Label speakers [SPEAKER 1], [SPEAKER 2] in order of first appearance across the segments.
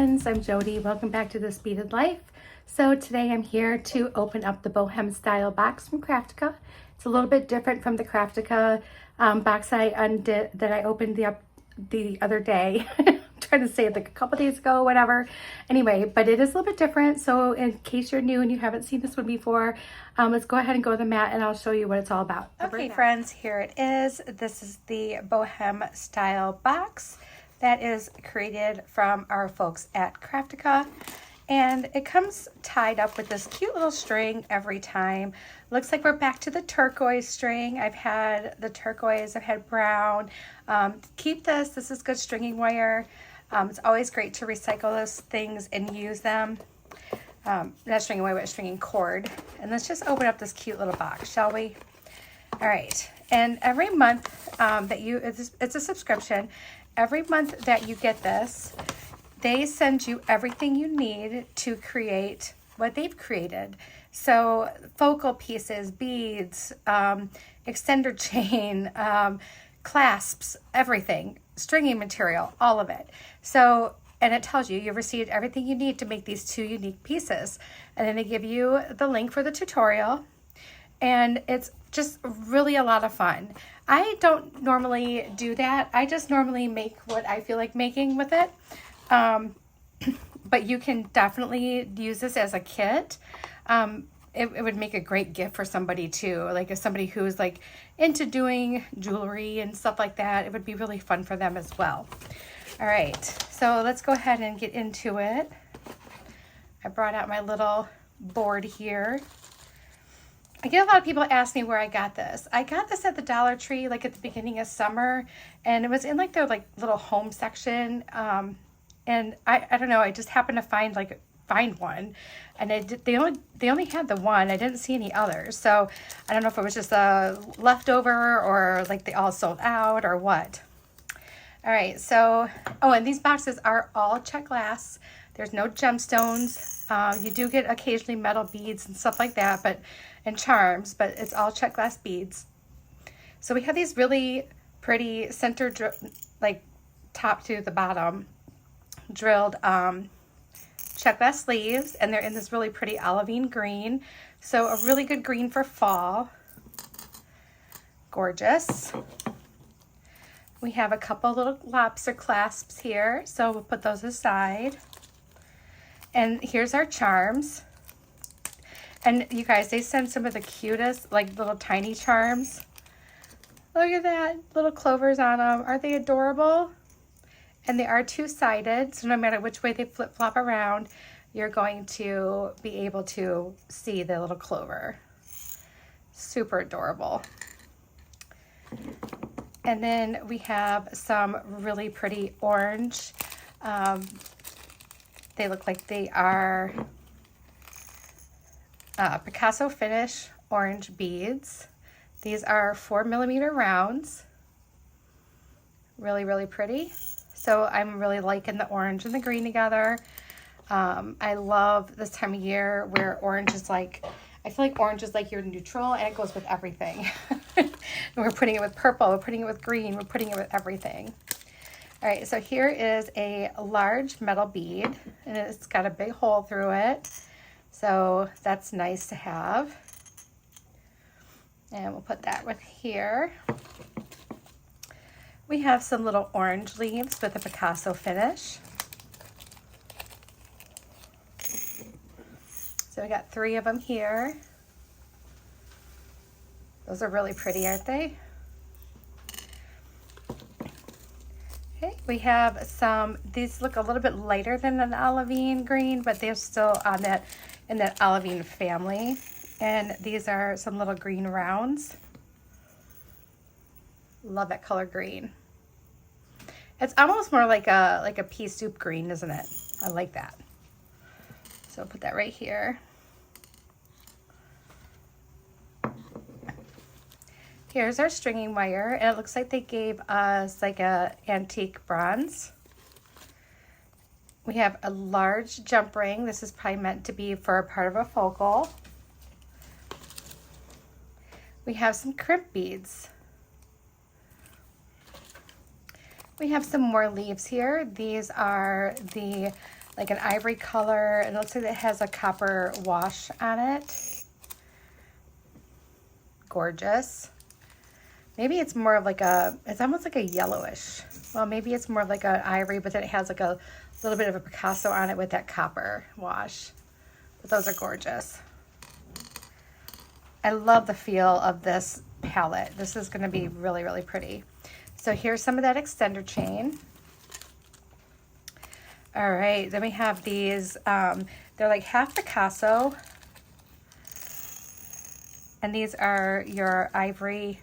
[SPEAKER 1] friends, I'm Jody. Welcome back to This Beaded Life. So today I'm here to open up the Bohem Style Box from Craftica. It's a little bit different from the Craftica box that I opened the other day. I'm trying to say it like a couple days ago, whatever. Anyway, but it is a little bit different. So in case you're new and you haven't seen this one before, let's go ahead and go to the mat and I'll show you what it's all about. Okay, friends, here it is. This is the Bohem Style Box that is created from our folks at Craftica, and it comes tied up with this cute little string every time. Looks like we're back to the turquoise string. I've had the turquoise, I've had brown. Keep this. This is good stringing wire. It's always great to recycle those things and use them. Not stringing wire, but stringing cord. And let's just open up this cute little box, shall we? All right, and every month it's a subscription. Every month that you get this, they send you everything you need to create what they've created. So focal pieces, beads, extender chain, clasps, everything, stringing material, all of it. So, and it tells you you've received everything you need to make these 2 unique pieces. And then they give you the link for the tutorial. And it's just really a lot of fun. I don't normally do that. I just normally make what I feel like making with it. But you can definitely use this as a kit. It would make a great gift for somebody too. Like if somebody who's like into doing jewelry and stuff like that, it would be really fun for them as well. All right, so let's go ahead and get into it. I brought out my little board here. I get a lot of people ask me where I got this. I got this at the Dollar Tree, like at the beginning of summer, and it was in like their like little home section. And I don't know, I just happened to find one, and they only had the one. I didn't see any others, so I don't know if it was just a leftover or like they all sold out or what. All right, so and these boxes are all Czech glass. There's no gemstones. You do get occasionally metal beads and stuff like that, and charms, but it's all Czech Glass Beads. So we have these really pretty center, like top to the bottom, drilled Czech Glass sleeves, and they're in this really pretty olivine green. So a really good green for fall. Gorgeous. We have a couple little lobster clasps here, so we'll put those aside. And here's our charms. And you guys, they send some of the cutest, like little tiny charms. Look at that, little clovers on them. Aren't they adorable? And they are 2-sided, so no matter which way they flip-flop around, you're going to be able to see the little clover. Super adorable. And then we have some really pretty orange. They look like they are Picasso finish orange beads. These are 4mm rounds. Really, really pretty. So I'm really liking the orange and the green together. I love this time of year where orange is like, I feel like orange is like your neutral and it goes with everything. And we're putting it with purple, we're putting it with green, we're putting it with everything. All right, so here is a large metal bead, and it's got a big hole through it. So that's nice to have. And we'll put that with here. We have some little orange leaves with a Picasso finish. So we got 3 of them here. Those are really pretty, aren't they? Okay, we have some, these look a little bit lighter than an olivine green, but they're still on that, in that olivine family. And these are some little green rounds. Love that color green. It's almost more like a pea soup green, isn't it? I like that. So I'll put that right here. Here's our stringing wire, and it looks like they gave us like a antique bronze. We have a large jump ring. This is probably meant to be for a part of a focal. We have some crimp beads. We have some more leaves here. These are the like an ivory color, and it looks like it has a copper wash on it. Gorgeous. Maybe it's more of like it's almost like a yellowish. Well, maybe it's more of like an ivory, but then it has like a little bit of a Picasso on it with that copper wash. But those are gorgeous. I love the feel of this palette. This is going to be really, really pretty. So here's some of that extender chain. All right, then we have these, they're like half Picasso. And these are your ivory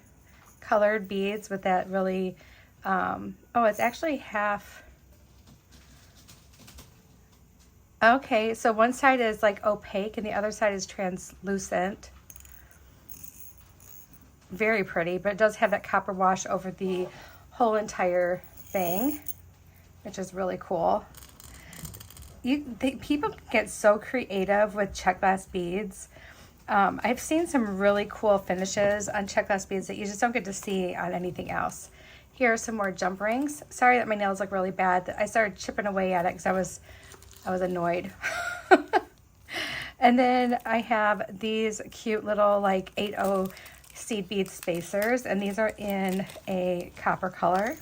[SPEAKER 1] colored beads with that really, oh, it's actually half. Okay, so one side is like opaque and the other side is translucent. Very pretty, but it does have that copper wash over the whole entire thing, which is really cool. People get so creative with Czech Glass beads. I've seen some really cool finishes on Czech Glass beads that you just don't get to see on anything else. Here are some more jump rings. Sorry that my nails look really bad. I started chipping away at it because I was annoyed. And then I have these cute little like 8/0 seed bead spacers, and these are in a copper color,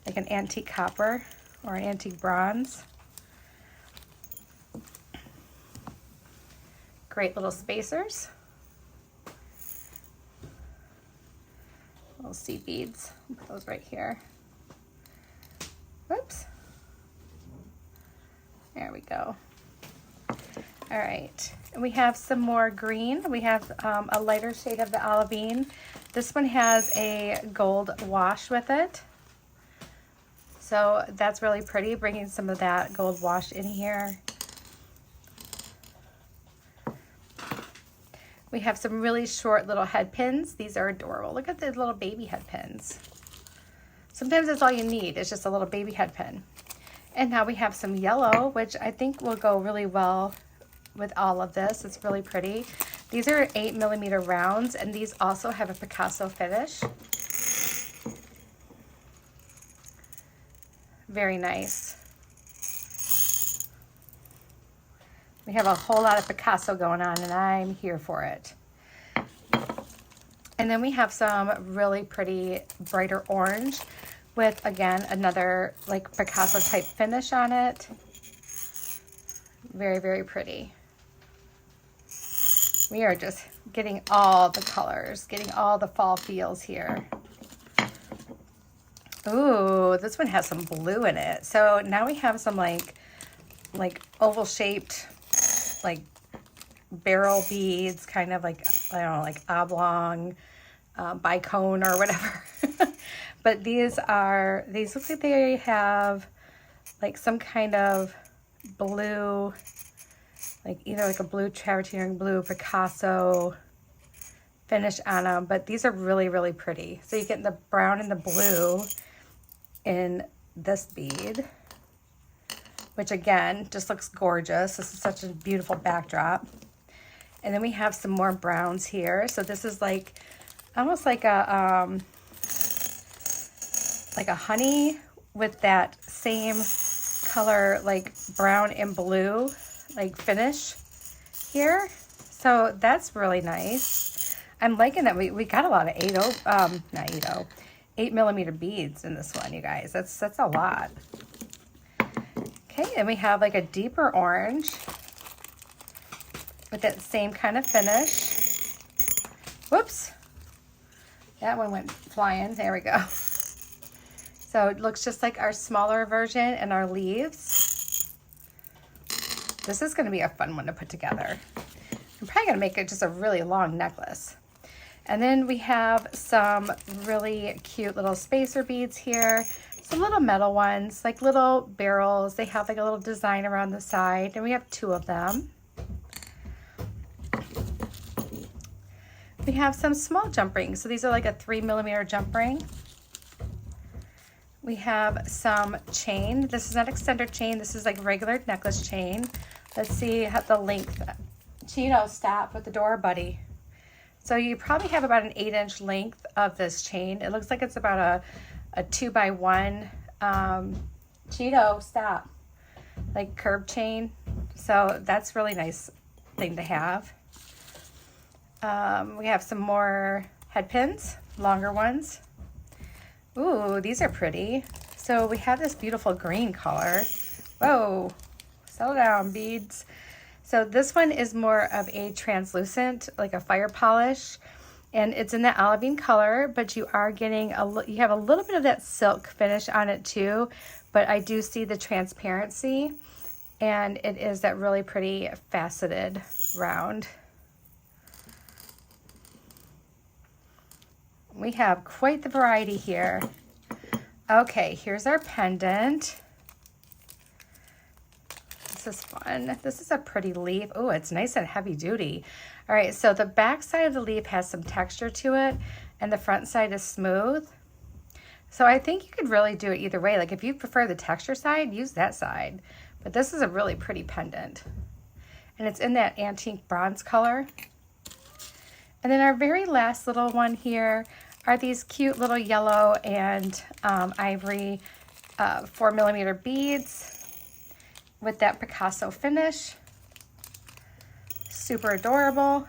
[SPEAKER 1] like an antique copper or an antique bronze. Great little spacers. Little seed beads. Put those right here. Whoops. There we go. All right, and we have some more green. We have a lighter shade of the olivine. This one has a gold wash with it. So that's really pretty, bringing some of that gold wash in here. We have some really short little head pins. These are adorable. Look at the little baby head pins. Sometimes that's all you need. It's just a little baby head pin. And now we have some yellow, which I think will go really well with all of this. It's really pretty. These are 8mm rounds, and these also have a Picasso finish. Very nice. We have a whole lot of Picasso going on, and I'm here for it. And then we have some really pretty brighter orange with, again, another like Picasso type finish on it. Very, very pretty. We are just getting all the colors, getting all the fall feels here. Ooh, this one has some blue in it. So now we have some like oval shaped, like barrel beads, kind of like, I don't know, like oblong, bicone or whatever. But these look like they have like some kind of blue, like either like a blue travertine, blue Picasso finish on them. But these are really, really pretty. So you get the brown and the blue in this bead, which again, just looks gorgeous. This is such a beautiful backdrop. And then we have some more browns here. So this is like, almost like a honey with that same color, like brown and blue, like finish here. So that's really nice. I'm liking that we got a lot of 8mm beads in this one, you guys. That's a lot. Okay, and we have like a deeper orange with that same kind of finish. Whoops. That one went flying. There we go. So it looks just like our smaller version and our leaves. This is going to be a fun one to put together. I'm probably going to make it just a really long necklace. And then we have some really cute little spacer beads here. Some little metal ones, like little barrels. They have like a little design around the side, and we have 2 of them. We have some small jump rings. So these are like a 3mm jump ring. We have some chain. This is not extender chain. This is like regular necklace chain. Let's see how the length. Cheeto, stop with the door, buddy. So you probably have about an 8-inch length of this chain. It looks like it's about a 2x1. Cheeto, stop. like curb chain. So that's really nice thing to have. We have some more head pins, longer ones. Ooh, these are pretty. So we have this beautiful green color. Whoa, settle down, beads. So this one is more of a translucent, like a fire polish, and it's in the olivine color, but you are getting you have a little bit of that silk finish on it too, but I do see the transparency, and it is that really pretty faceted round. We have quite the variety here. Okay, here's our pendant. This is fun. This is a pretty leaf. Oh, it's nice and heavy duty. All right, so the back side of the leaf has some texture to it, and the front side is smooth. So I think you could really do it either way. Like if you prefer the texture side, use that side. But this is a really pretty pendant. And it's in that antique bronze color. And then our very last little one here are these cute little yellow and ivory 4mm beads with that Picasso finish. Super adorable.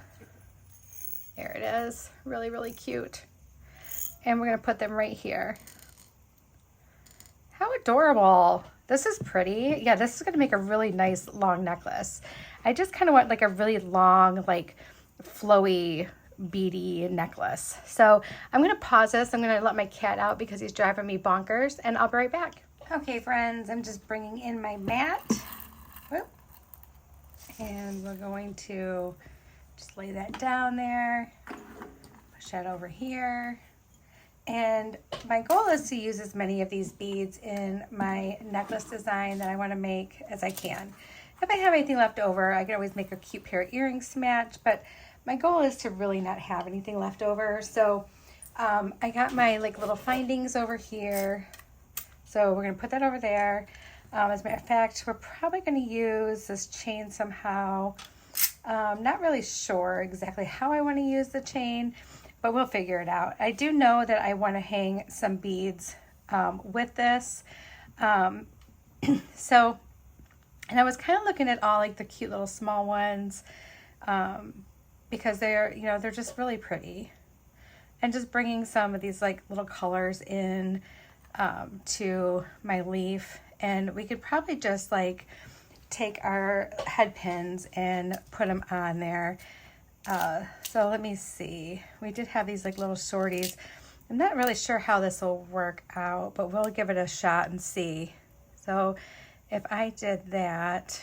[SPEAKER 1] There it is. Really, really cute. And we're going to put them right here. How adorable. This is pretty. Yeah, this is going to make a really nice long necklace. I just kind of want like a really long, like flowy, beady necklace. So I'm going to pause this. I'm going to let my cat out because he's driving me bonkers, and I'll be right back. Okay, friends, I'm just bringing in my mat. Whoop. And we're going to just lay that down there. Push that over here. And my goal is to use as many of these beads in my necklace design that I want to make as I can. If I have anything left over, I can always make a cute pair of earrings to match, but my goal is to really not have anything left over. So I got my like little findings over here. So we're going to put that over there. As a matter of fact, we're probably going to use this chain somehow. Not really sure exactly how I want to use the chain, but we'll figure it out. I do know that I want to hang some beads with this. So, and I was kind of looking at all like the cute little small ones because they're, you know, they're just really pretty. And just bringing some of these like little colors in to my leaf, and we could probably just like take our head pins and put them on there. So let me see. We did have these like little shorties. I'm not really sure how this will work out, but we'll give it a shot and see. So if I did that,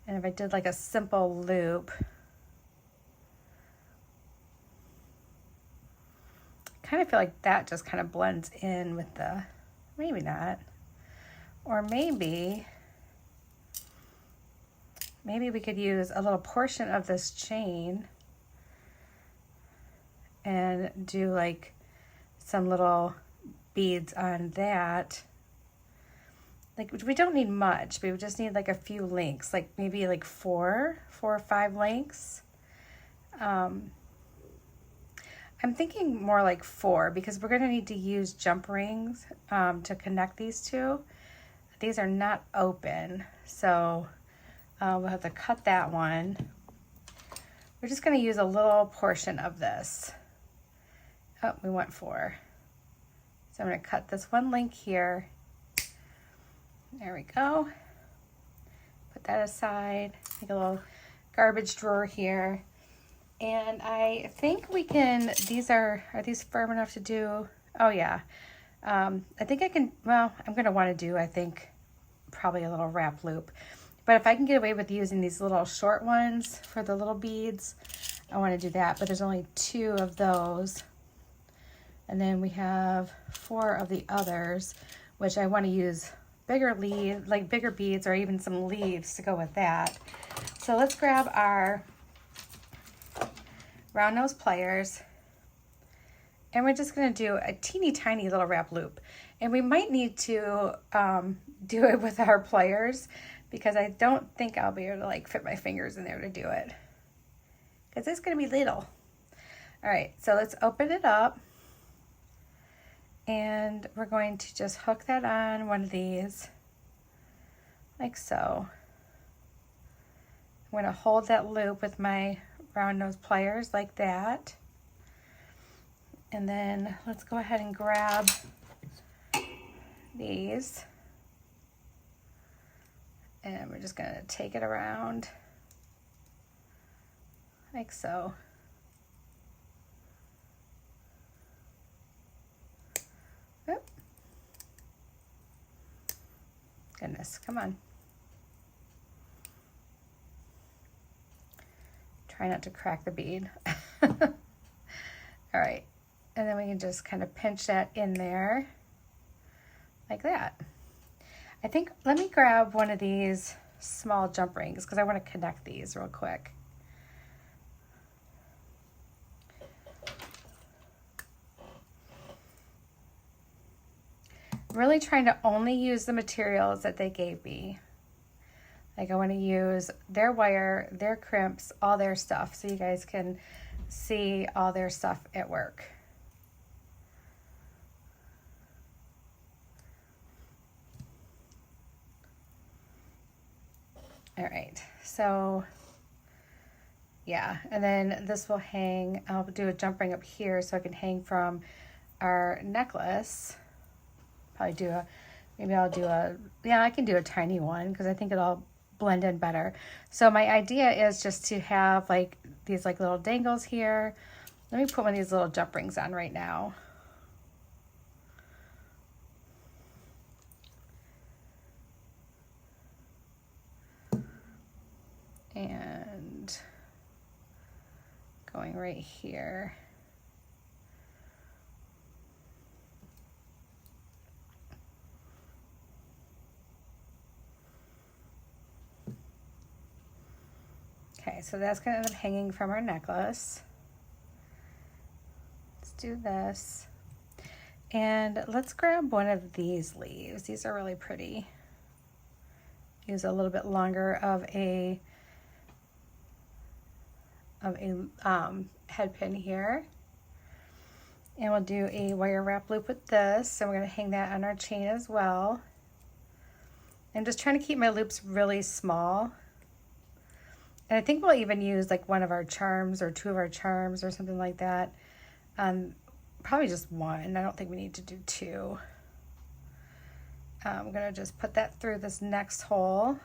[SPEAKER 1] and if I did like a simple loop, kind of feel like that just kind of blends in with the, maybe not, or maybe we could use a little portion of this chain and do like some little beads on that. Like we don't need much, we just need like a few links, like maybe like four or five links. I'm thinking more like 4 because we're going to need to use jump rings to connect these two. These are not open, so we'll have to cut that one. We're just going to use a little portion of this. Oh, we went 4. So I'm going to cut this one link here. There we go. Put that aside. Make a little garbage drawer here. And I think we can, are these firm enough to do? Oh yeah. I think I can, well, I'm going to want to do, I think, probably a little wrap loop. But if I can get away with using these little short ones for the little beads, I want to do that. But there's only 2 of those. And then we have 4 of the others, which I want to use bigger leaves, like bigger beads or even some leaves to go with that. So let's grab our round nose pliers, and we're just going to do a teeny tiny little wrap loop, and we might need to do it with our pliers because I don't think I'll be able to like fit my fingers in there to do it because it's going to be little. All right, so let's open it up, and we're going to just hook that on one of these, like so. I'm going to hold that loop with my round nose pliers like that. And then let's go ahead and grab these. And we're just going to take it around like so. Oop. Goodness, come on. Try not to crack the bead. All right, and then we can just kind of pinch that in there like that. I think, let me grab one of these small jump rings because I want to connect these real quick. Really trying to only use the materials that they gave me. Like I want to use their wire, their crimps, all their stuff so you guys can see all their stuff at work. All right, so yeah, and then this will hang, I'll do a jump ring up here so I can hang from our necklace. Probably do a, maybe I'll do a, yeah, I can do a tiny one because I think it'll blend in better. So my idea is just to have like these like little dangles here. Let me put one of these little jump rings on right now. And going right here. Okay, so that's going to end up hanging from our necklace. Let's do this. And let's grab one of these leaves. These are really pretty. Use a little bit longer of a head pin here. And we'll do a wire wrap loop with this. And we're going to hang that on our chain as well. I'm just trying to keep my loops really small. And I think we'll even use like one of our charms or two of our charms or something like that. Probably just one. I don't think we need to do two. I'm going to just put that through this next hole.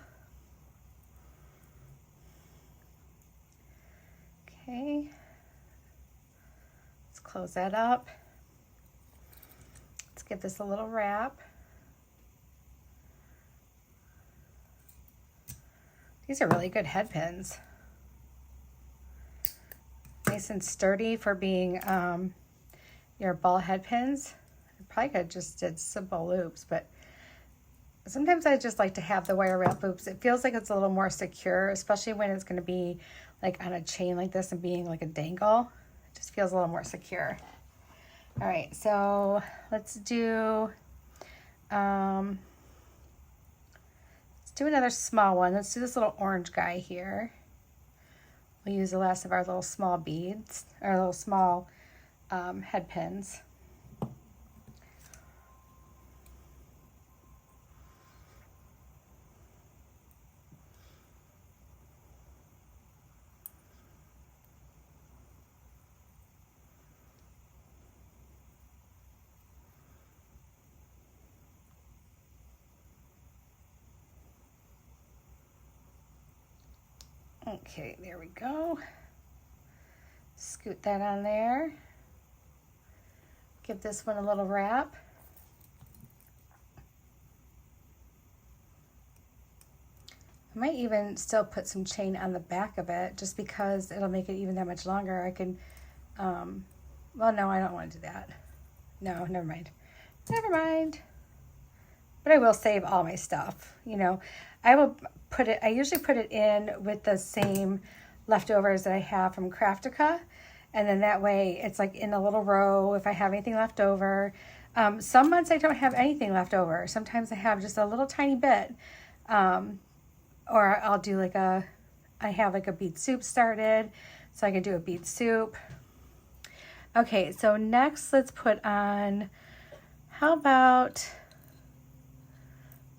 [SPEAKER 1] Okay. Let's close that up. Let's give this a little wrap. These are really good head pins. Nice and sturdy for being your ball head pins. I probably could have just did simple loops, but sometimes I just like to have the wire wrap loops. It feels like it's a little more secure, especially when it's going to be like on a chain like this and being like a dangle. It just feels a little more secure. All right, so let's do another small one. Let's do this little orange guy here. We'll use the last of our little small beads, our little small head pins. Okay, there we go. Scoot that on there. Give this one a little wrap. I might even still put some chain on the back of it just because it'll make it even that much longer. I can, well, no, I don't want to do that. No, never mind. Never mind. But I will save all my stuff, you know. I usually put it in with the same leftovers that I have from Craftica. And then that way it's like in a little row if I have anything left over. Some months I don't have anything left over. Sometimes I have just a little tiny bit. Or I'll do like I have like a bead soup started. So I can do a bead soup. Okay, so next let's put on, how about,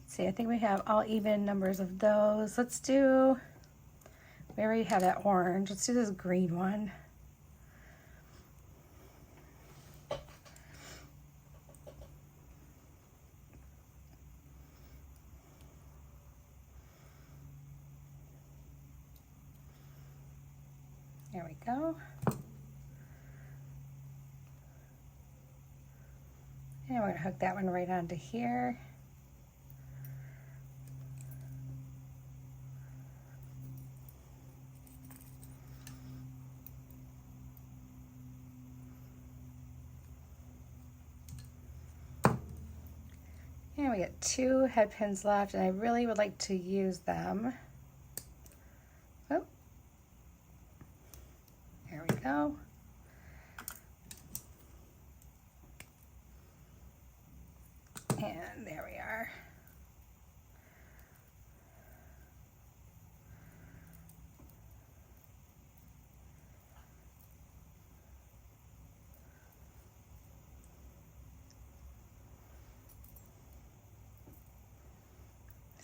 [SPEAKER 1] let's see, I think we have all even numbers of those. Let's do, we already have that orange. Let's do this green one. There we go. And we're going to hook that one right onto here. And we got 2 head pins left, and I really would like to use them. Oh, there we go. And there we are.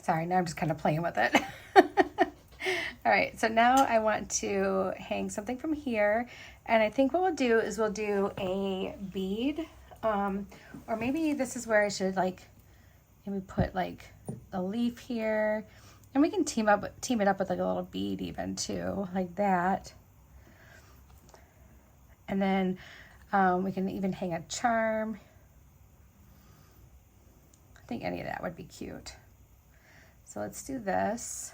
[SPEAKER 1] Sorry, now I'm just kind of playing with it. All right, so now I want to hang something from here. And I think what we'll do is we'll do a bead. Or maybe this is where I should like, maybe put like a leaf here. And we can team it up with like a little bead even too, like that. And then we can even hang a charm. I think any of that would be cute. So let's do this.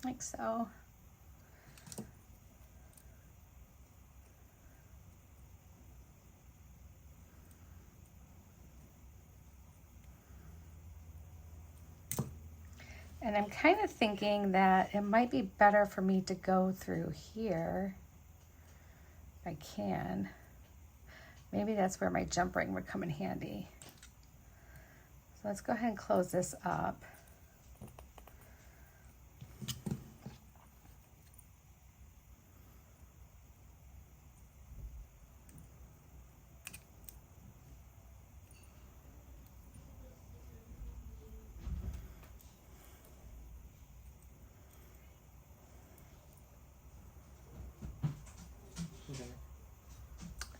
[SPEAKER 1] Like so. And I'm kind of thinking that it might be better for me to go through here, if I can. Maybe that's where my jump ring would come in handy. So let's go ahead and close this up.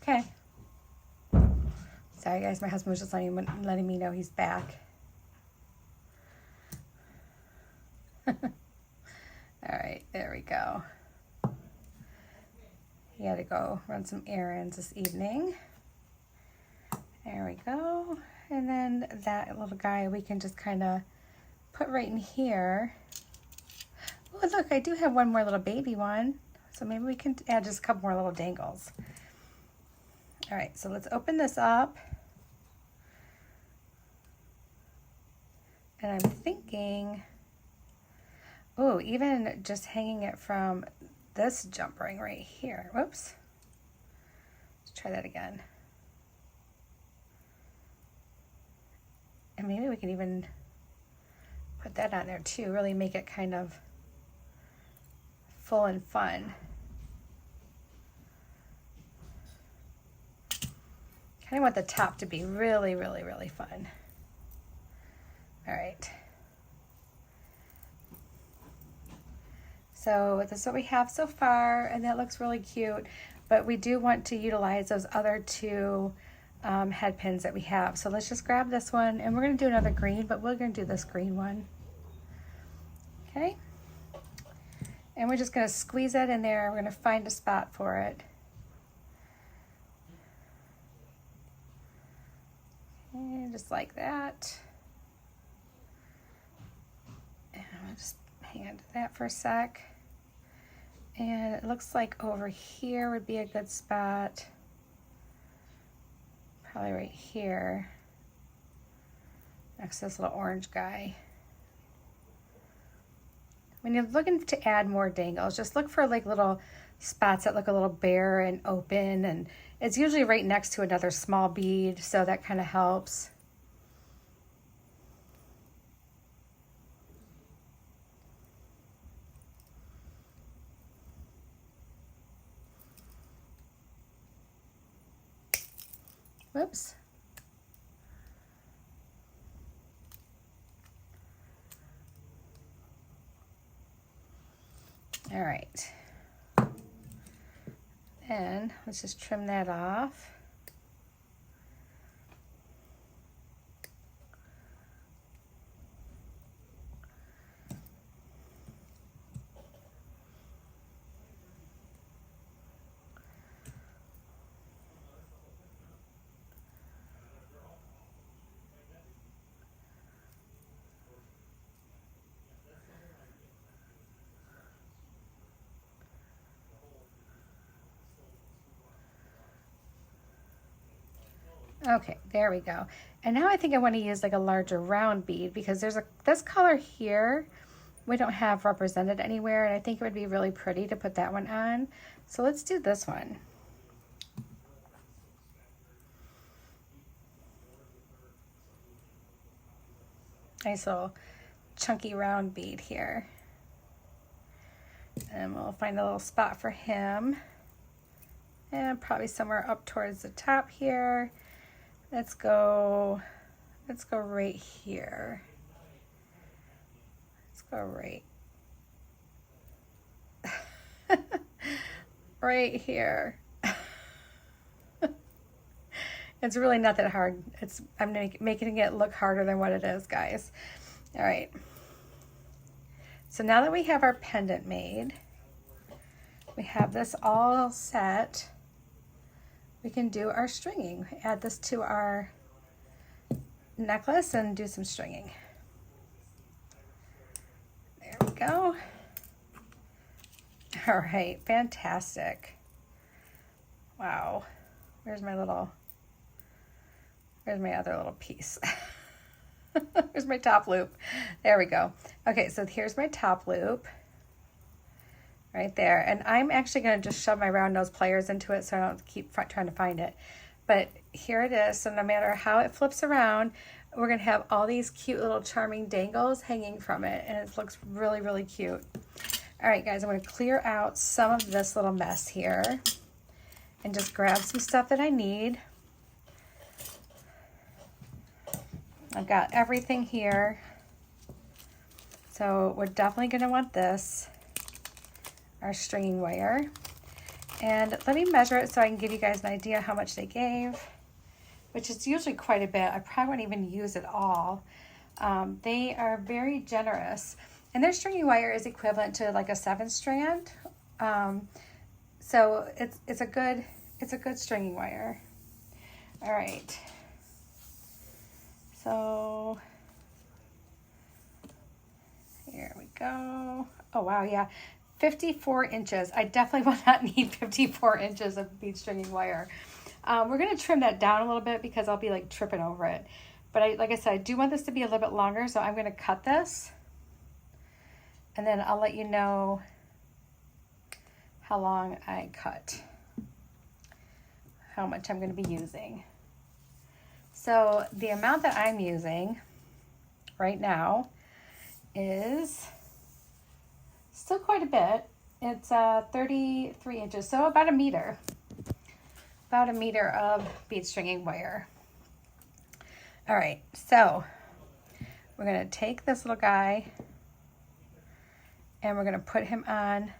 [SPEAKER 1] Okay. Sorry guys, my husband was just letting me know he's back. All right, there we go. He had to go run some errands this evening. There we go. And then that little guy we can just kind of put right in here. Oh, look, I do have one more little baby one. So maybe we can add just a couple more little dangles. All right, so let's open this up. And I'm thinking, oh, even just hanging it from this jump ring right here. Whoops. Let's try that again. And maybe we can even put that on there too, really make it kind of full and fun. Kind of want the top to be really, really, really fun. All right. So this is what we have so far, and that looks really cute, but we do want to utilize those other 2 head pins that we have. So let's just grab this one, and we're going to do another green, but we're going to do this green one. Okay. And we're just going to squeeze that in there. We're going to find a spot for it. And just like that. And I'm going to just hang on to that for a sec. And it looks like over here would be a good spot. Probably right here. Next to this little orange guy. When you're looking to add more dangles, just look for like little spots that look a little bare and open, and it's usually right next to another small bead, so that kind of helps. Whoops. All right. And let's just trim that off. Okay, there we go. And now I think I want to use like a larger round bead because there's this color here we don't have represented anywhere, and I think it would be really pretty to put that one on. So let's do this one. Nice little chunky round bead here. And we'll find a little spot for him. And probably somewhere up towards the top here. Let's go right here. Let's go right here. It's really not that hard. I'm making it look harder than what it is, guys. All right. So now that we have our pendant made, we have this all set, we can do our stringing. Add this to our necklace and do some stringing. There we go. All right, fantastic. Wow. Where's my other little piece? Here's my top loop. There we go. Okay, so here's my top loop right there. And I'm actually going to just shove my round nose pliers into it so I don't keep trying to find it. But here it is. So no matter how it flips around, we're going to have all these cute little charming dangles hanging from it. And it looks really, really cute. All right, guys, I'm going to clear out some of this little mess here and just grab some stuff that I need. I've got everything here. So we're definitely going to want this, our stringing wire. And let me measure it so I can give you guys an idea how much they gave, which is usually quite a bit. I probably won't even use it all. They are very generous. And their stringing wire is equivalent to like a 7-strand. So it's a good stringing wire. All right. So here we go. Oh wow, yeah, 54 inches. I definitely will not need 54 inches of bead stringing wire. We're gonna trim that down a little bit because I'll be like tripping over it. But like I said, I do want this to be a little bit longer, so I'm gonna cut this. And then I'll let you know how long I cut, how much I'm gonna be using. So the amount that I'm using right now is still quite a bit. It's 33 inches, so about a meter. About a meter of bead stringing wire. All right, so we're gonna take this little guy and we're gonna put him on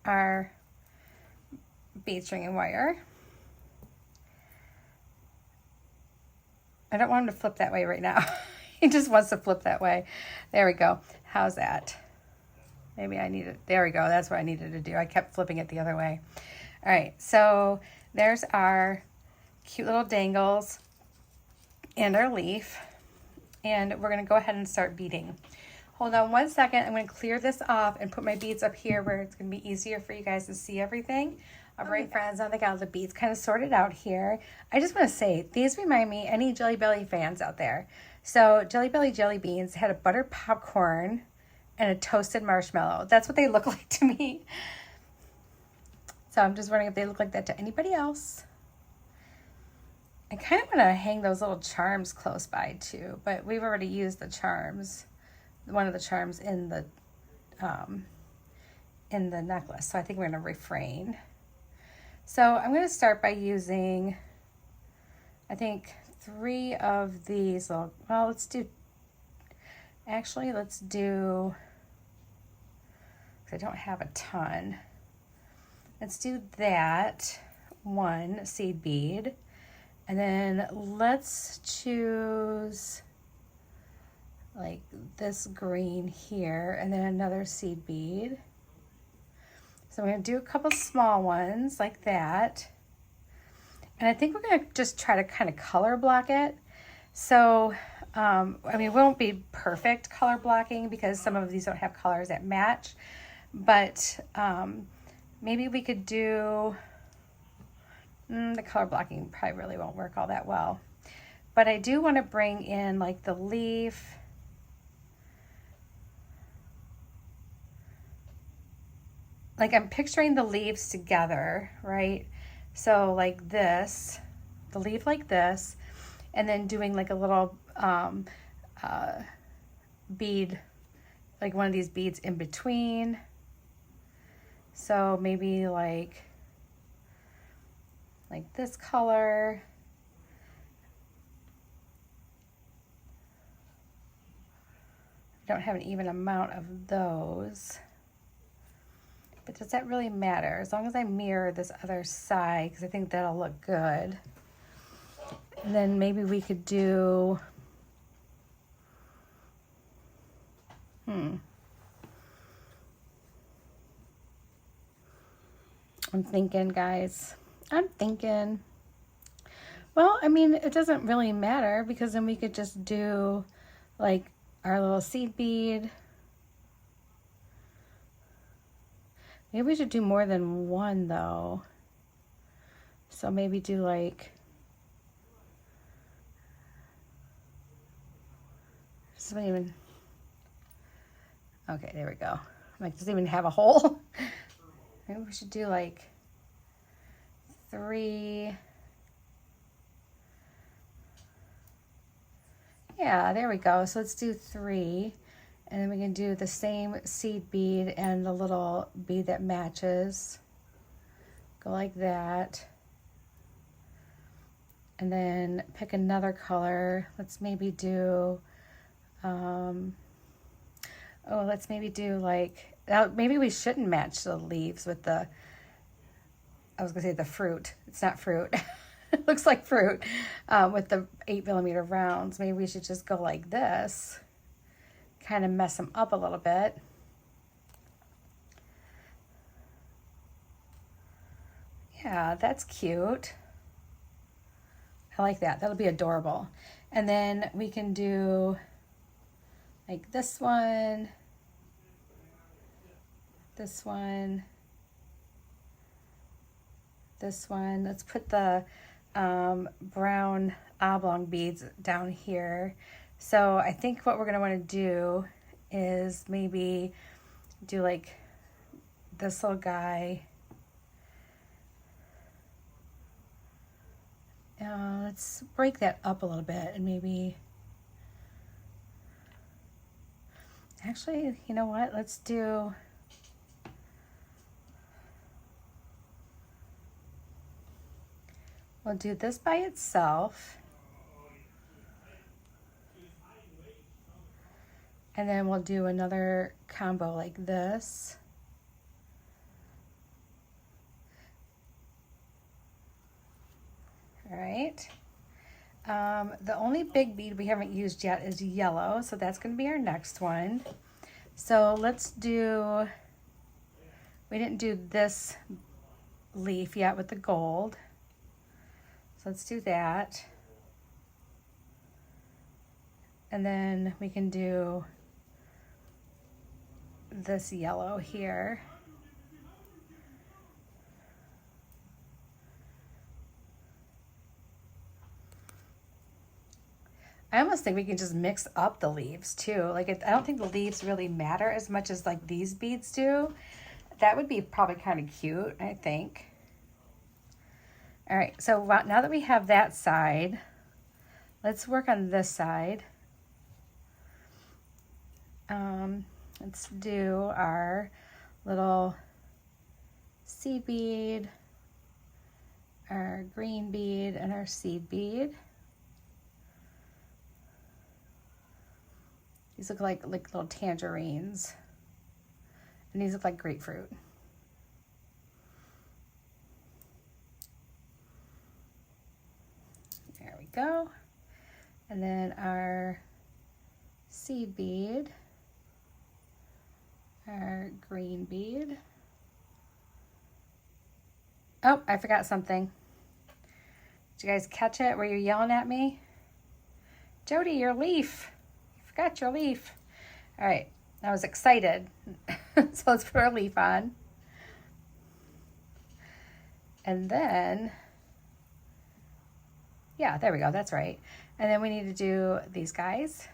[SPEAKER 1] our bead stringing wire. I don't want him to flip that way right now. He just wants to flip that way. There we go. How's that? Maybe I need it. There we go. That's what I needed to do. I kept flipping it the other way. All right. So there's our cute little dangles and our leaf. And we're going to go ahead and start beading. Hold on one second. I'm going to clear this off and put my beads up here where it's going to be easier for you guys to see everything. All right, friends, I think I got the beads kind of sorted out here. I just want to say, these remind me, any Jelly Belly fans out there. So Jelly Belly jelly beans had a buttered popcorn and a toasted marshmallow. That's what they look like to me. So I'm just wondering if they look like that to anybody else. I kind of want to hang those little charms close by too, but we've already used the charms, one of the charms in the necklace. So I think we're going to refrain. So I'm going to start by using I think 3 of these little, well, let's do, actually, let's do, because I don't have a ton. Let's do that 1 seed bead. And then let's choose like this green here and then another seed bead. So I'm going to do a couple small ones like that. And I think we're going to just try to kind of color block it. So, I mean, it won't be perfect color blocking because some of these don't have colors that match. But maybe we could do, the color blocking probably really won't work all that well. But I do want to bring in like the leaf. Like I'm picturing the leaves together, right? So like this, the leaf like this, and then doing like a little bead, like one of these beads in between. So maybe like this color. I don't have an even amount of those. But does that really matter? As long as I mirror this other side, because I think that'll look good. And then maybe we could do, I'm thinking, guys. I'm thinking. Well, I mean, it doesn't really matter because then we could just do like our little seed bead. Maybe we should do more than one though. So maybe do like, doesn't even, okay, there we go. Like, doesn't even have a hole. Maybe we should do like 3. Yeah, there we go. So let's do 3. And then we can do the same seed bead and the little bead that matches. Go like that. And then pick another color. Let's maybe do, let's maybe do like, maybe we shouldn't match the leaves with the, I was gonna say the fruit. It's not fruit. It looks like fruit with the 8mm rounds. Maybe we should just go like this. Kind of mess them up a little bit. Yeah, that's cute. I like that. That'll be adorable. And then we can do like this one, this one, this one. Let's put the brown oblong beads down here. So I think what we're going to want to do is maybe do like this little guy. Let's break that up a little bit and maybe, actually, you know what? Let's do, we'll do this by itself. And then we'll do another combo like this. All right. The only big bead we haven't used yet is yellow, so that's going to be our next one. So let's do, we didn't do this leaf yet with the gold. So let's do that. And then we can do this yellow here. I almost think we can just mix up the leaves too. Like I don't think the leaves really matter as much as like these beads do. That would be probably kind of cute, I think. All right, so now that we have that side, let's work on this side. Let's do our little seed bead, our green bead and our seed bead. These look like little tangerines. And these look like grapefruit. There we go. And then our seed bead, our green bead. Oh, I forgot something. Did you guys catch it? Were you yelling at me? Jody, your leaf. You forgot your leaf. All right, I was excited. So let's put our leaf on. And then, yeah, there we go, that's right. And then we need to do these guys.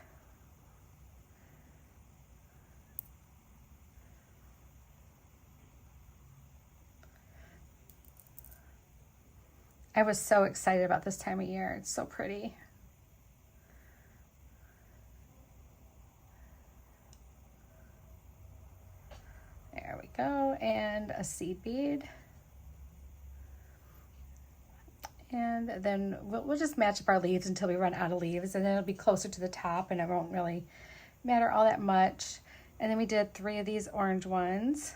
[SPEAKER 1] I was so excited about this time of year. It's so pretty. There we go, and a seed bead. And then we'll just match up our leaves until we run out of leaves, and then it'll be closer to the top and it won't really matter all that much. And then we did 3 of these orange ones.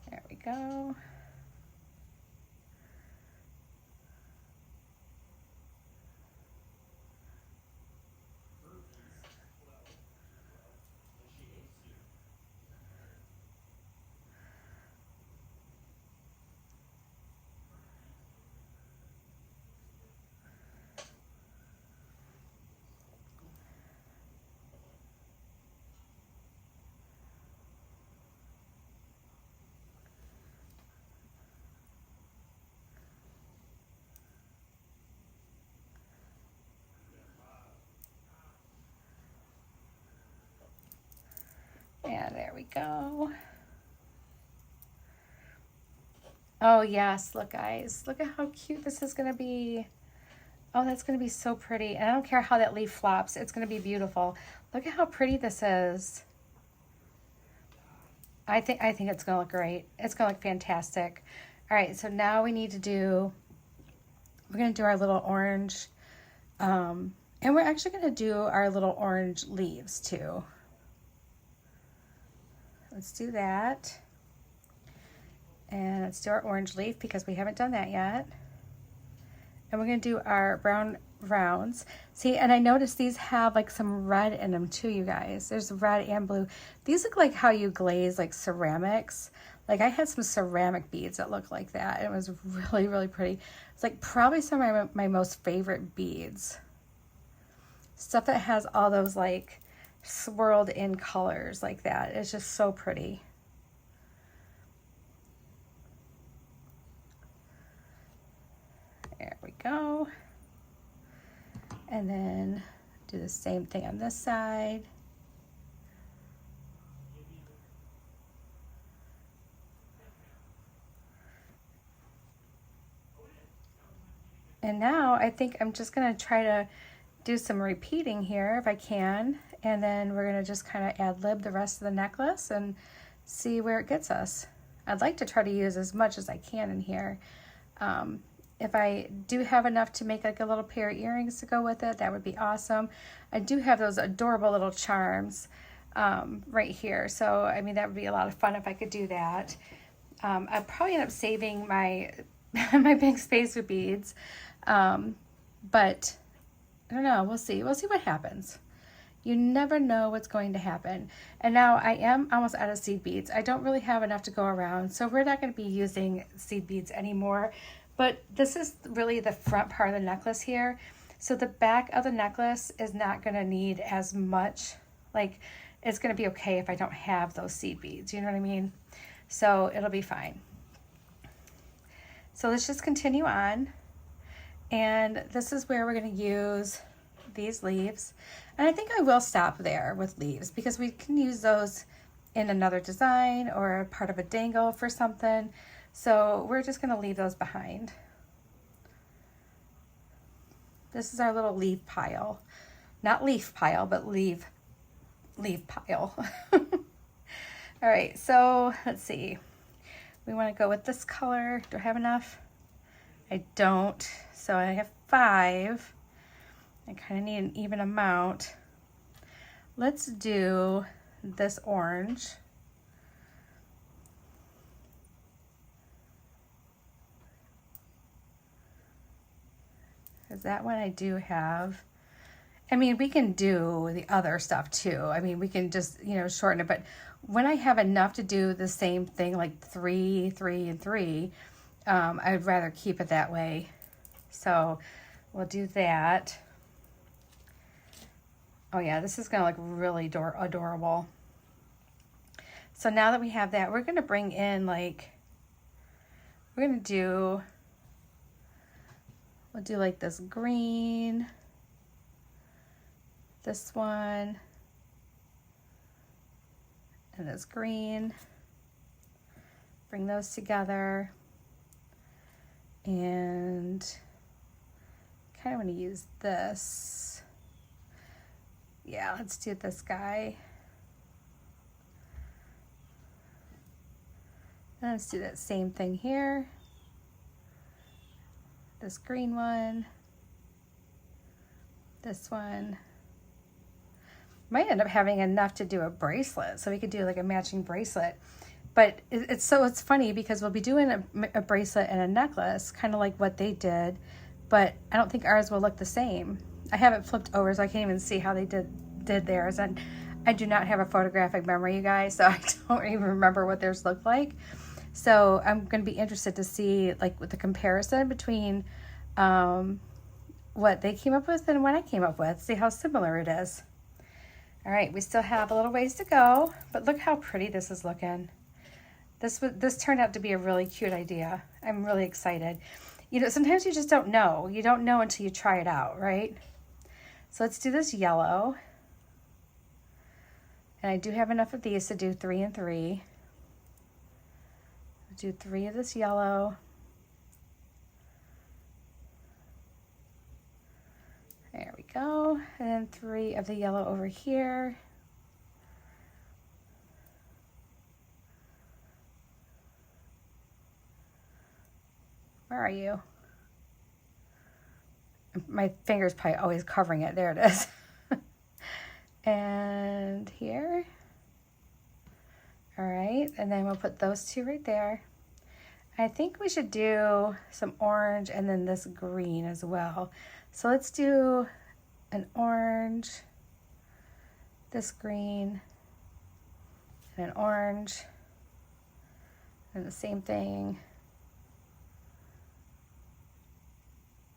[SPEAKER 1] There we go. And there we go. Oh yes, look guys, look at how cute this is gonna be. Oh, that's gonna be so pretty. And I don't care how that leaf flops, it's gonna be beautiful. Look at how pretty this is. I think it's gonna look great. It's gonna look fantastic. All right, so now we need to do, we're gonna do our little orange, and we're actually gonna do our little orange leaves too. Let's do that. And let's do our orange leaf because we haven't done that yet. And we're gonna do our brown rounds. See, and I noticed these have like some red in them too, you guys. There's red and blue. These look like how you glaze like ceramics. Like I had some ceramic beads that look like that. It was really, really pretty. It's like probably some of my most favorite beads. Stuff that has all those like swirled in colors like that. It's just so pretty. There we go. And then do the same thing on this side. And now I think I'm just gonna try to do some repeating here if I can, and then we're gonna just kind of ad-lib the rest of the necklace and see where it gets us. I'd like to try to use as much as I can in here. If I do have enough to make like a little pair of earrings to go with it, that would be awesome. I do have those adorable little charms right here, so I mean that would be a lot of fun if I could do that. I'd probably end up saving my my big space with beads, but I don't know, we'll see what happens. You never know what's going to happen. And now I am almost out of seed beads. I don't really have enough to go around, so we're not going to be using seed beads anymore. But this is really the front part of the necklace here. So the back of the necklace is not going to need as much, like it's going to be okay if I don't have those seed beads, you know what I mean? So it'll be fine. So let's just continue on. And this is where we're going to use these leaves. And I think I will stop there with leaves because we can use those in another design or a part of a dangle for something. So we're just gonna leave those behind. This is our little leaf pile. Not leaf pile, but leaf pile. All right, so let's see. We want to go with this color. Do I have enough? I don't. So I have 5. I kind of need an even amount. Let's do this orange. Because that one I do have. I mean, we can do the other stuff too. I mean, we can just, you know, shorten it. But when I have enough to do the same thing, like 3, 3, and 3, I'd rather keep it that way. So we'll do that. Oh yeah, this is gonna look really adorable. So now that we have that, we're gonna bring in like, we'll do like this green, this one, and this green. Bring those together. And kind of want to use this. Yeah, let's do this guy. And let's do that same thing here. This green one. This one. Might end up having enough to do a bracelet, so we could do like a matching bracelet. But it's funny because we'll be doing a bracelet and a necklace, kind of like what they did, but I don't think ours will look the same. I have it flipped over, so I can't even see how they did theirs, and I do not have a photographic memory, you guys, so I don't even remember what theirs looked like. So I'm going to be interested to see like with the comparison between what they came up with and what I came up with, see how similar it is. All right, we still have a little ways to go, but look how pretty this is looking. This turned out to be a really cute idea. I'm really excited. You know, sometimes you just don't know. You don't know until you try it out, right? So let's do this yellow. And I do have enough of these to do 3 and 3. I'll do 3 of this yellow. There we go. And then 3 of the yellow over here. Where are you? My finger's probably always covering it. There it is. And here. All right, and then we'll put those 2 right there. I think we should do some orange and then this green as well. So let's do an orange, this green, and an orange, and the same thing.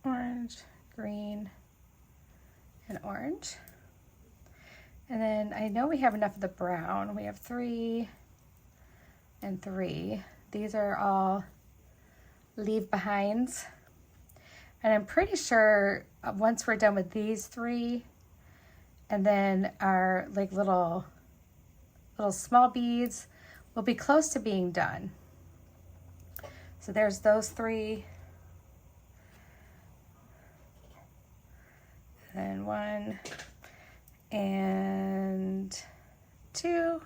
[SPEAKER 1] Orange, green, and orange. And then I know we have enough of the brown. We have 3 and 3. These are all leave behinds. And I'm pretty sure once we're done with these 3, and then our like little small beads will be close to being done. So there's those 3. And 1 and 2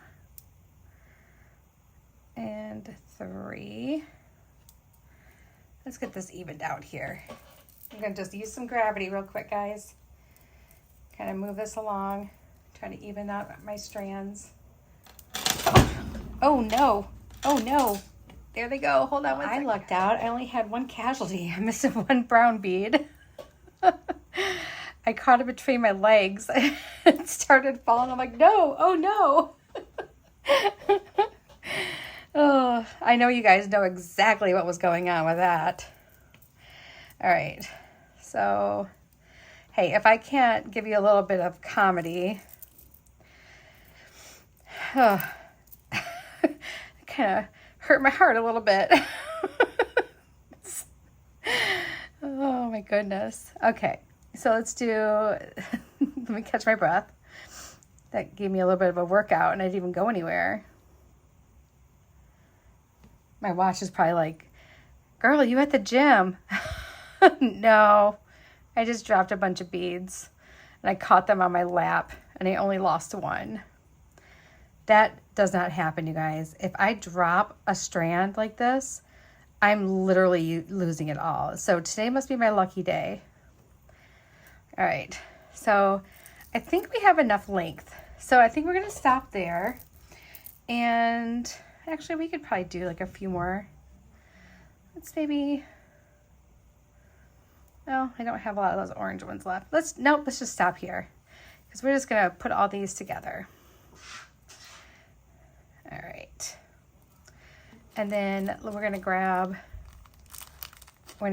[SPEAKER 1] and 3. Let's get this evened out here. I'm going to just use some gravity real quick, guys. Kind of move this along, trying to even out my strands. Oh no, oh no. There they go. Hold on one second. I lucked out. I only had 1 casualty. I'm missing 1 brown bead. I caught it between my legs. It started falling. I'm like, no, oh no. Oh, I know you guys know exactly what was going on with that. All right, so, hey, if I can't give you a little bit of comedy, kind of hurt my heart a little bit. Oh my goodness. Okay. So let's do, let me catch my breath. That gave me a little bit of a workout and I didn't even go anywhere. My watch is probably like, girl, you at the gym? No, I just dropped a bunch of beads and I caught them on my lap and I only lost one. That does not happen, you guys. If I drop a strand like this, I'm literally losing it all. So today must be my lucky day. All right, so I think we have enough length. So I think we're gonna stop there. And actually we could probably do like a few more. Let's maybe, no, I don't have a lot of those orange ones left. Let's just stop here because we're just gonna put all these together. All right. And then we're gonna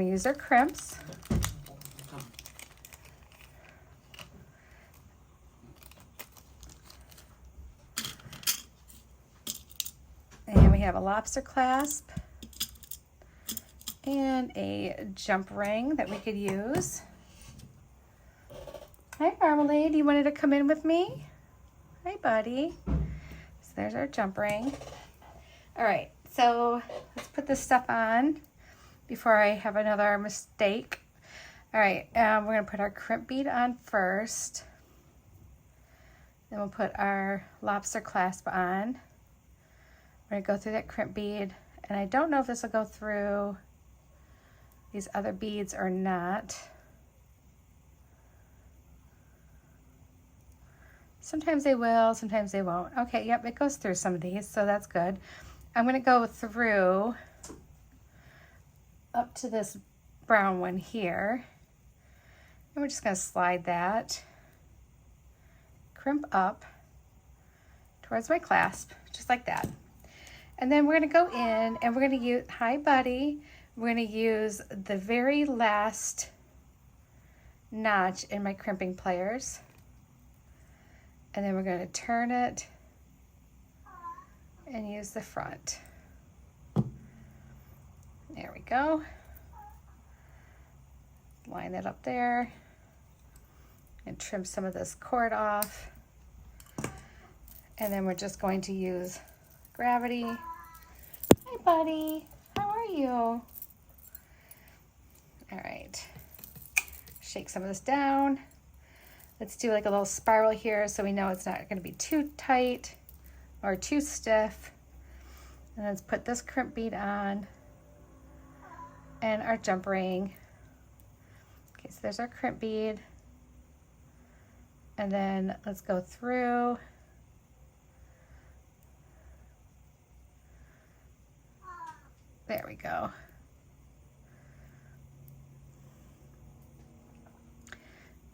[SPEAKER 1] use our crimps. And we have a lobster clasp and a jump ring that we could use. Hi, Marmalade, you wanted to come in with me? Hi, buddy. So there's our jump ring. All right, so let's put this stuff on before I have another mistake. All right, we're gonna put our crimp bead on first. Then we'll put our lobster clasp on. We're gonna go through that crimp bead, and I don't know if this will go through these other beads or not. Sometimes they will, sometimes they won't. Okay, yep, it goes through some of these, so that's good. I'm gonna go through up to this brown one here, and we're just gonna slide that, crimp up towards my clasp, just like that. And then we're gonna go in and we're gonna use, hi buddy, we're gonna use the very last notch in my crimping pliers. And then we're gonna turn it and use the front. There we go. Line that up there and trim some of this cord off. And then we're just going to use gravity. Hi, buddy. How are you? All right. Shake some of this down. Let's do like a little spiral here so we know it's not going to be too tight or too stiff. And let's put this crimp bead on and our jump ring. Okay, so there's our crimp bead. And then let's go through. There we go.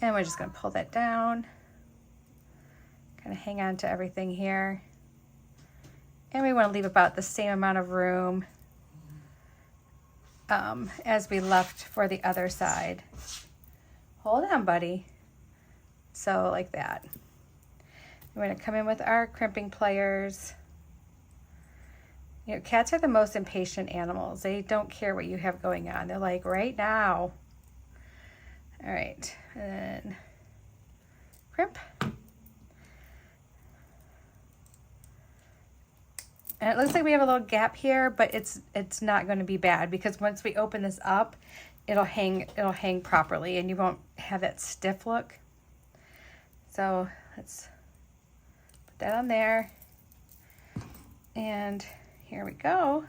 [SPEAKER 1] And we're just going to pull that down, kind of hang on to everything here. And we want to leave about the same amount of room as we left for the other side. Hold on, buddy. So like that. We're going to come in with our crimping pliers. You know, cats are the most impatient animals. They don't care what you have going on. They're like, right now. All right, and then crimp. And it looks like we have a little gap here, but it's not going to be bad because once we open this up, it'll hang properly and you won't have that stiff look. So let's put that on there. And here we go.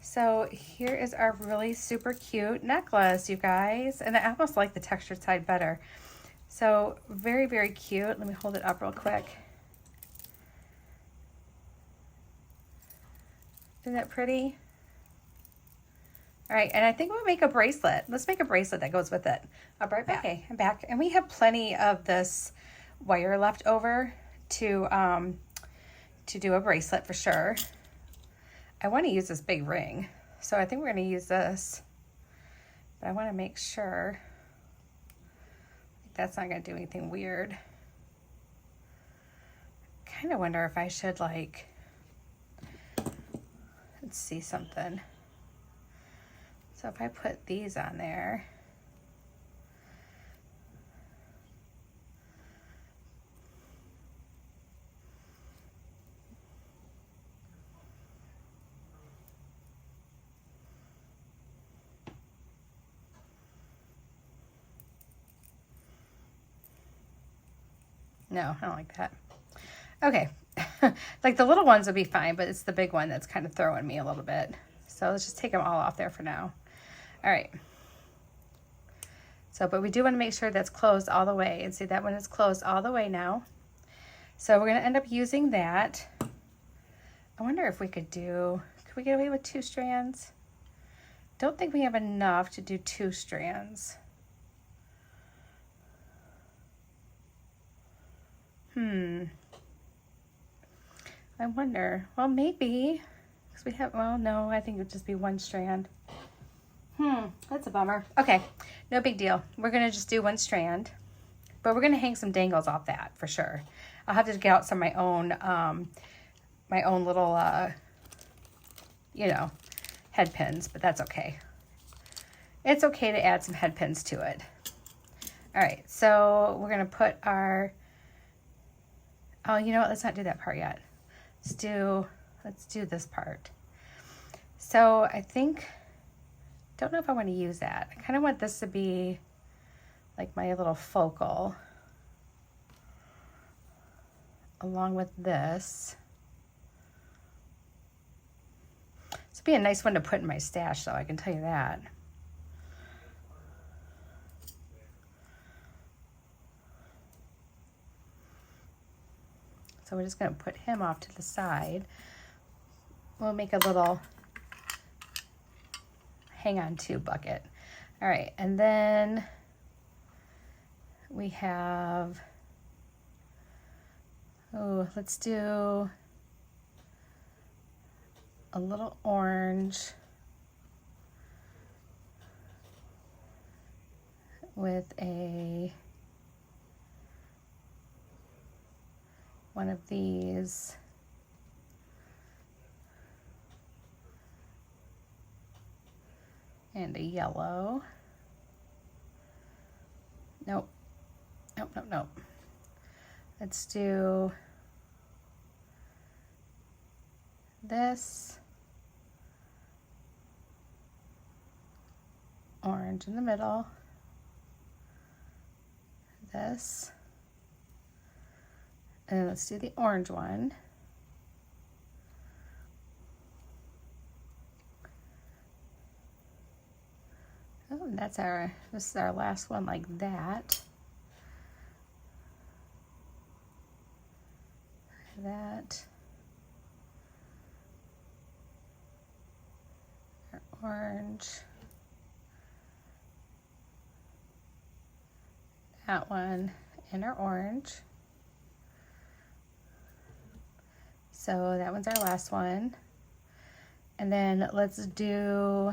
[SPEAKER 1] So here is our really super cute necklace, you guys. And I almost like the textured side better. So very, very cute. Let me hold it up real quick. Isn't that pretty? All right, and I think we'll make a bracelet. Let's make a bracelet that goes with it. I'll be right back. Okay, I'm back. And we have plenty of this wire left over to do a bracelet for sure. I want to use this big ring, so I think we're going to use this, but I want to make sure that's not going to do anything weird. I kind of wonder if I should, like, let's see something. So if I put these on there, No, I don't like that. Okay. Like the little ones would be fine, but it's the big one that's kind of throwing me a little bit. So let's just take them all off there for now. All right. So, but we do want to make sure that's closed all the way. And see, that one is closed all the way now. So we're going to end up using that. I wonder if we could we get away with 2 strands? Don't think we have enough to do 2 strands. I wonder. Well, maybe. Because we have, well, no, I think it would just be 1 strand. That's a bummer. Okay, no big deal. We're going to just do 1 strand. But we're going to hang some dangles off that for sure. I'll have to get out some of my own little, you know, head pins, but that's okay. It's okay to add some head pins to it. All right, so we're going to put our, oh, you know what? Let's not do that part yet. Let's do this part. So I think, don't know if I want to use that. I kind of want this to be like my little focal along with this. This would be a nice one to put in my stash though, I can tell you that. So we're just going to put him off to the side. We'll make a little hang on to bucket. All right, and then we have, oh, let's do a little orange with one of these. And a yellow. Nope. Nope, nope, nope. Let's do this. Orange in the middle. This. And then let's do the orange one. Oh, and this is our last one like that. That. Our orange. That one and our orange. So that one's our last one. And then let's do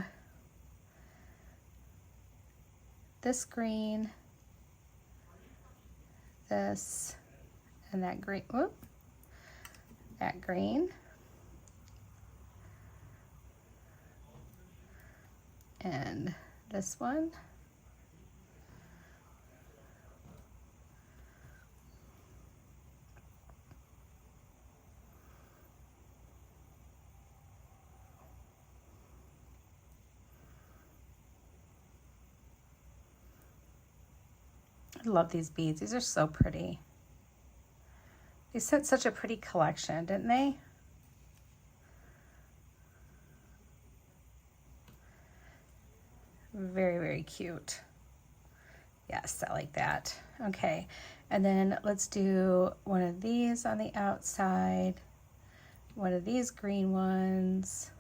[SPEAKER 1] this green, this, and that green, whoop, that green, and this one. I love these beads. These are so pretty. They sent such a pretty collection, didn't they? Very, very cute. Yes, I like that. Okay, and then let's do one of these on the outside, one of these green ones,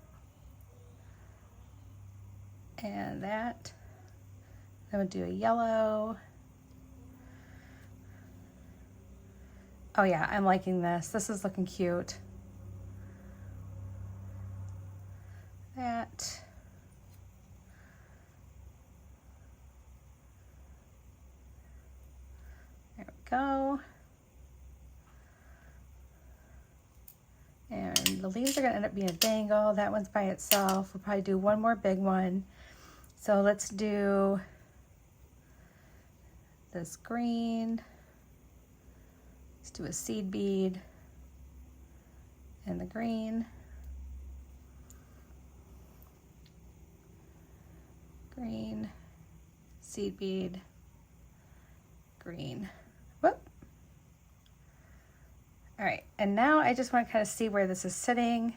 [SPEAKER 1] and that. Then we'll do a yellow. Oh yeah, I'm liking this. This is looking cute. That. There we go. And the leaves are gonna end up being a dangle. That one's by itself. We'll probably do one more big one. So let's do this green. Let's do a seed bead and the green. Green, seed bead, green. Whoop. All right, and now I just want to kind of see where this is sitting.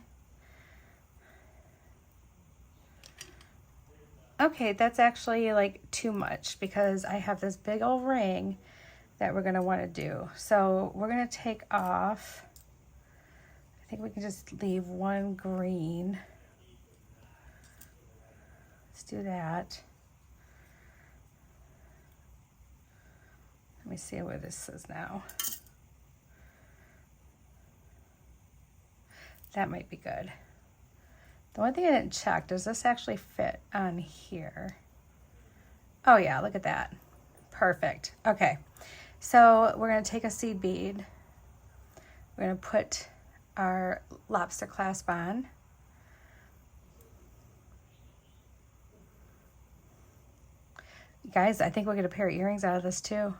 [SPEAKER 1] Okay, that's actually like too much because I have this big old ring that we're gonna want to do. So we're gonna take off, I think we can just leave one green. Let's do that. Let me see where this is now. That might be good. The one thing I didn't check, does this actually fit on here? Oh yeah, look at that. Perfect. Okay, so we're gonna take a seed bead. We're gonna put our lobster clasp on. Guys, I think we'll get a pair of earrings out of this too.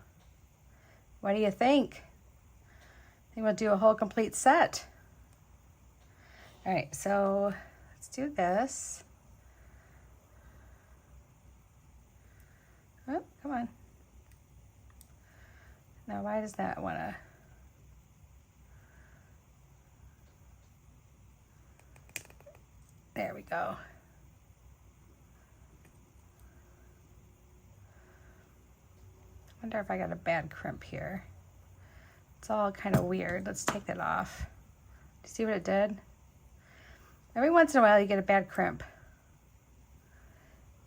[SPEAKER 1] What do you think? I think we'll do a whole complete set. All right, so let's do this. Oh, come on. Now, why does that want to? There we go. I wonder if I got a bad crimp here. It's all kind of weird. Let's take that off. Do you see what it did? Every once in a while you get a bad crimp.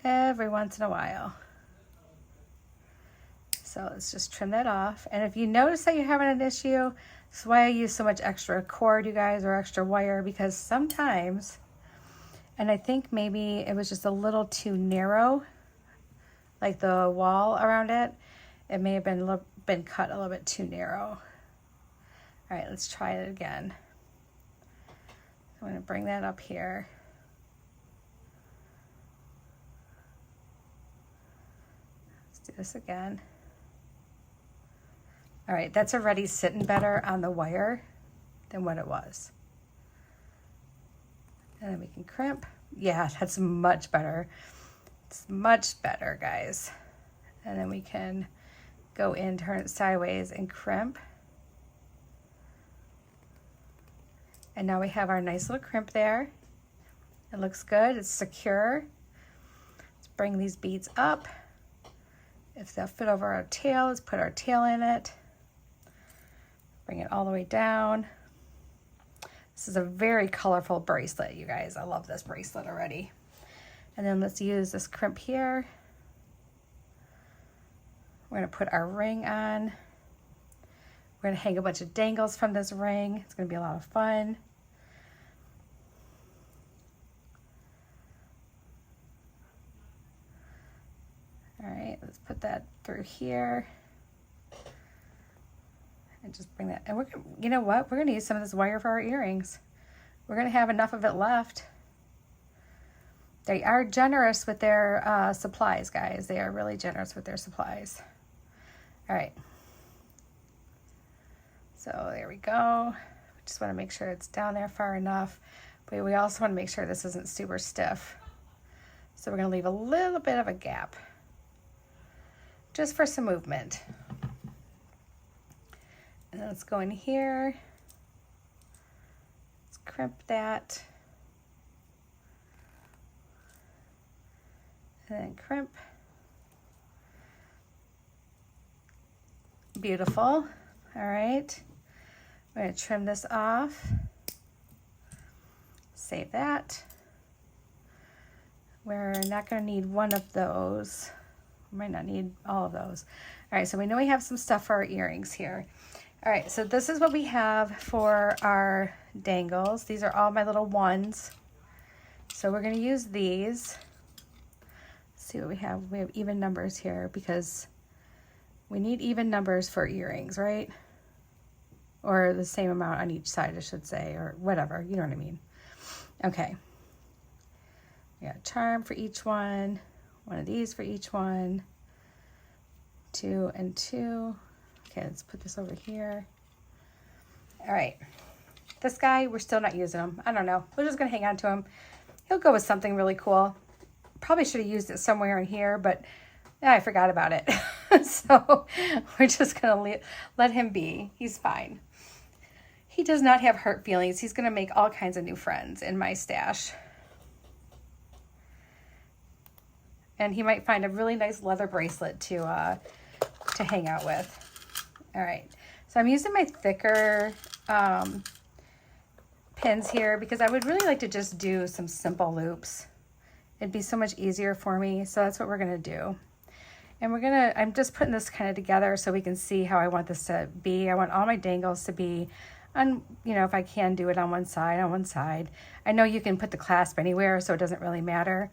[SPEAKER 1] Every once in a while. So let's just trim that off. And if you notice that you're having an issue, that's why I use so much extra cord, you guys, or extra wire, because sometimes, and I think maybe it was just a little too narrow, like the wall around it. It may have been cut a little bit too narrow. All right, let's try it again. I'm going to bring that up here. Let's do this again. All right, that's already sitting better on the wire than what it was. And then we can crimp. Yeah, that's much better. It's much better, guys. And then we can go in, turn it sideways, and crimp. And now we have our nice little crimp there. It looks good, it's secure. Let's bring these beads up. If they'll fit over our tail, let's put our tail in it. Bring it all the way down. This is a very colorful bracelet, you guys. I love this bracelet already. And then let's use this crimp here. We're gonna put our ring on. We're gonna hang a bunch of dangles from this ring. It's gonna be a lot of fun. All right, let's put that through here. And just bring that, and we're gonna, you know what? We're gonna use some of this wire for our earrings. We're gonna have enough of it left. They are generous with their supplies, guys. They are really generous with their supplies. All right. So there we go. Just want to make sure it's down there far enough, but we also want to make sure this isn't super stiff. So we're going to leave a little bit of a gap just for some movement. And then let's go in here. Let's crimp that. And then crimp. Beautiful. All right. I'm going to trim this off. Save that. We're not going to need one of those. We might not need all of those. All right, so we know we have some stuff for our earrings here. All right, so this is what we have for our dangles. These are all my little ones. So we're going to use these. Let's see what we have. We have even numbers here because we need even numbers for earrings, right? Or the same amount on each side, I should say, or whatever, you know what I mean. Okay. We got a charm for each one of these for each one, 2 and 2. Okay, let's put this over here. All right. This guy, we're still not using him. I don't know. We're just going to hang on to him. He'll go with something really cool. Probably should have used it somewhere in here, but I forgot about it. So we're just going to let him be. He's fine. He does not have hurt feelings. He's going to make all kinds of new friends in my stash. And he might find a really nice leather bracelet to hang out with. All right. So I'm using my thicker pins here because I would really like to just do some simple loops. It'd be so much easier for me. So that's what we're going to do. And I'm just putting this kind of together so we can see how I want this to be. I want all my dangles to be on, you know, if I can do it on one side, I know you can put the clasp anywhere, so it doesn't really matter.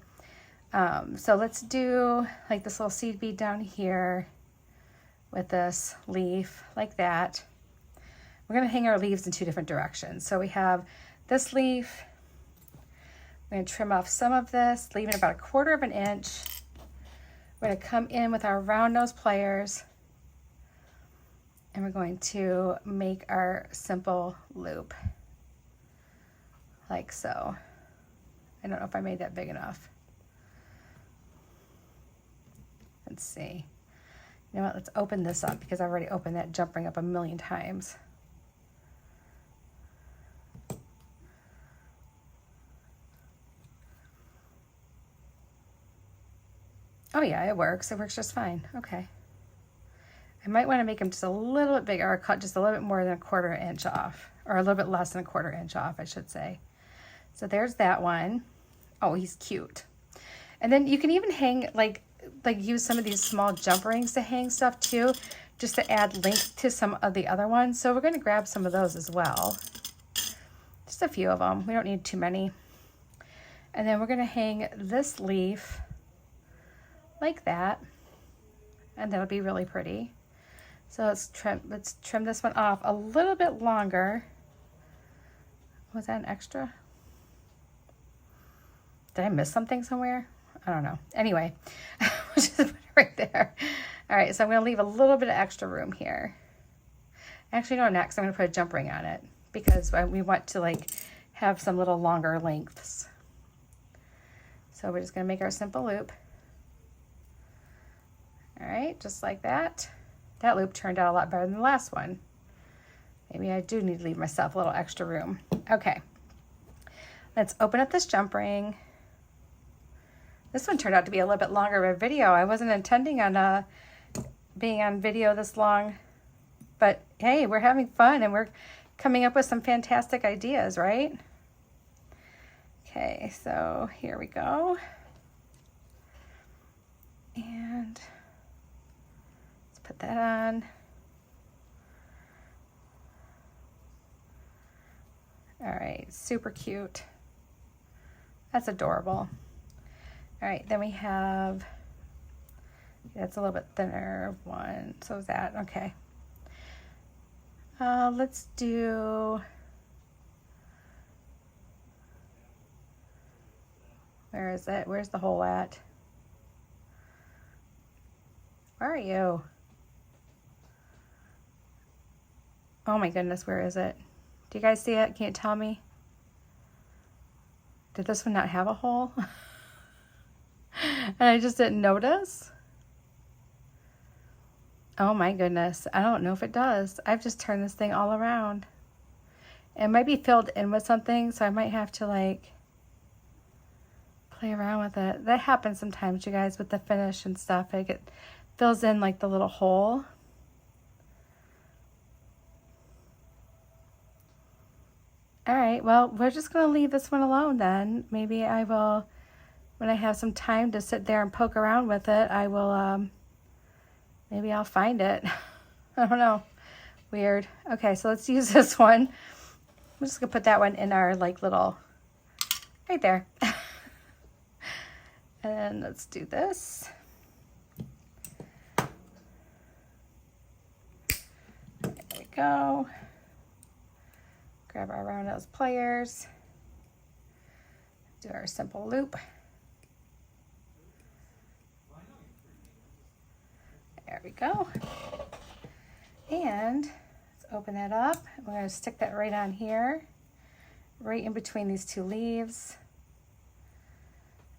[SPEAKER 1] So let's do like this little seed bead down here with this leaf like that. We're going to hang our leaves in two different directions. So we have this leaf. We're going to trim off some of this, leaving about 1/4 of an inch. We're going to come in with our round nose pliers and we're going to make our simple loop like so. I don't know if I made that big enough. Let's see. You know what? Let's open this up because I've already opened that jump ring up a million times. Oh yeah, it works. It works just fine. Okay. I might want to make them just a little bit bigger, or cut just a little bit more than 1/4 inch off, or a little bit less than 1/4 inch off, I should say. So there's that one. Oh, he's cute. And then you can even hang, like use some of these small jump rings to hang stuff too, just to add length to some of the other ones. So we're going to grab some of those as well. Just a few of them. We don't need too many. And then we're going to hang this leaf like that, and that'll be really pretty. So let's trim this one off a little bit longer. Was that an extra? Did I miss something somewhere? I don't know. Anyway, we'll just put it right there. All right, so I'm going to leave a little bit of extra room here. Actually, no, next I'm going to put a jump ring on it because we want to like have some little longer lengths. So we're just going to make our simple loop. All right, just like that. That loop turned out a lot better than the last one. Maybe I do need to leave myself a little extra room. Okay, let's open up this jump ring. This one turned out to be a little bit longer of a video. I wasn't intending on being on video this long, but hey, we're having fun and we're coming up with some fantastic ideas, right? Okay, so here we go. And put that on. All right, super cute. That's adorable. All right, then we have, that's a little bit thinner one. So is that, okay. Let's do, where is it? Where's the hole at? Where are you? Oh my goodness, where is it? Do you guys see it? Can you tell me? Did this one not have a hole? And I just didn't notice? Oh my goodness, I don't know if it does. I've just turned this thing all around. It might be filled in with something, so I might have to like play around with it. That happens sometimes, you guys, with the finish and stuff. It fills in like the little hole. All right, well, we're just going to leave this one alone then. Maybe I will, when I have some time to sit there and poke around with it, I will, maybe I'll find it. I don't know. Weird. Okay, so let's use this one. I'm just going to put that one in our like little, right there. And let's do this. There we go. Grab our round nose pliers, do our simple loop. There we go. And let's open that up. We're going to stick that right on here, right in between these two leaves.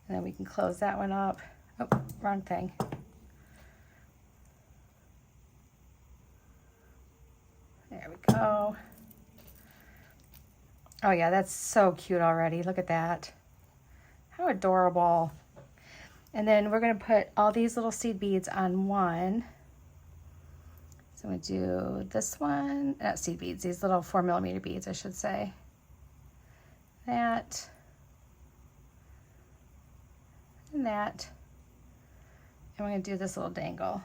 [SPEAKER 1] And then we can close that one up. Oh, wrong thing. There we go. Oh yeah, that's so cute already. Look at that. How adorable. And then we're going to put all these little seed beads on one. So I'm going to do this one, not seed beads, these little 4mm beads, I should say. That. And that. And we're going to do this little dangle.